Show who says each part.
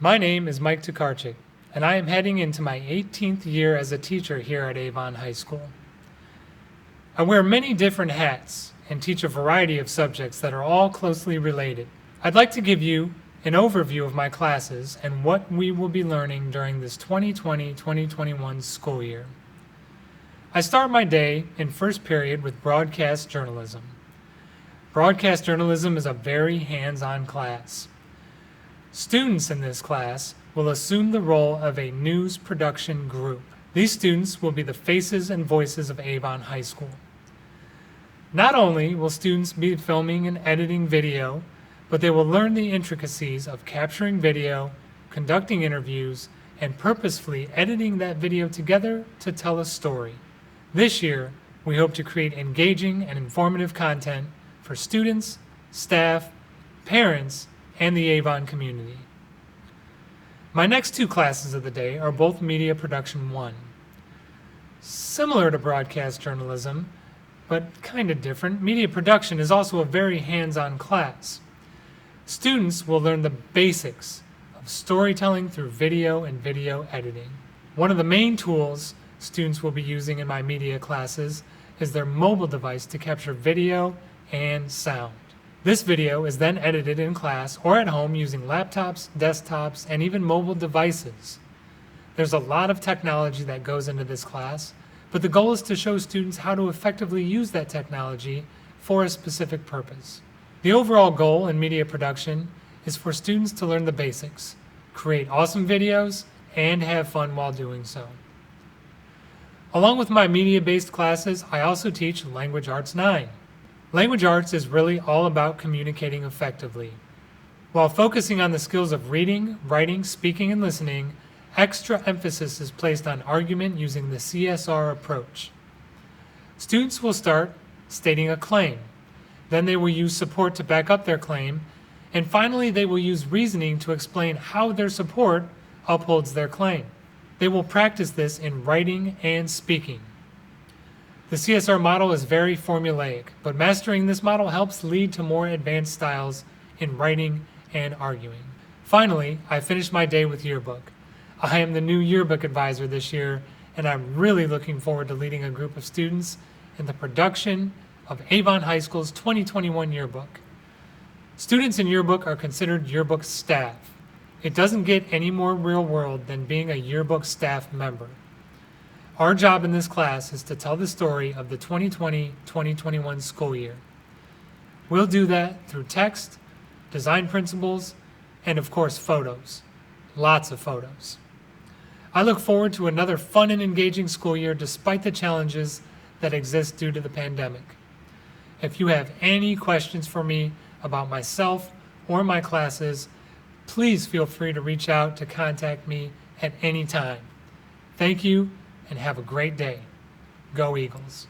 Speaker 1: My name is Mike Tokarczyk, and I am heading into my 18th year as a teacher here at Avon High School. I wear many different hats and teach a variety of subjects that are all closely related. I'd like to give you an overview of my classes and what we will be learning during this 2020-2021 school year. I start my day in first period with broadcast journalism. Broadcast journalism is a very hands-on class. Students in this class will assume the role of a news production group. These students will be the faces and voices of Avon High School. Not only will students be filming and editing video, but they will learn the intricacies of capturing video, conducting interviews, and purposefully editing that video together to tell a story. This year, we hope to create engaging and informative content for students, staff, parents, and the Avon community. My next two classes of the day are both Media Production 1. Similar to broadcast journalism, but kind of different, media production is also a very hands-on class. Students will learn the basics of storytelling through video and video editing. One of the main tools students will be using in my media classes is their mobile device to capture video and sound. This video is then edited in class or at home using laptops, desktops, and even mobile devices. There's a lot of technology that goes into this class, but the goal is to show students how to effectively use that technology for a specific purpose. The overall goal in media production is for students to learn the basics, create awesome videos, and have fun while doing so. Along with my media-based classes, I also teach Language Arts 9. Language arts is really all about communicating effectively. While focusing on the skills of reading, writing, speaking, and listening, extra emphasis is placed on argument using the CSR approach. Students will start stating a claim. Then they will use support to back up their claim. And finally, they will use reasoning to explain how their support upholds their claim. They will practice this in writing and speaking. The CSR model is very formulaic, but mastering this model helps lead to more advanced styles in writing and arguing. Finally, I finished my day with Yearbook. I am the new Yearbook advisor this year, and I'm really looking forward to leading a group of students in the production of Avon High School's 2021 Yearbook. Students in Yearbook are considered Yearbook staff. It doesn't get any more real world than being a Yearbook staff member. Our job in this class is to tell the story of the 2020-2021 school year. We'll do that through text, design principles, and of course photos. Lots of photos. I look forward to another fun and engaging school year despite the challenges that exist due to the pandemic. If you have any questions for me about myself or my classes, please feel free to reach out to contact me at any time. Thank you, and have a great day. Go Eagles.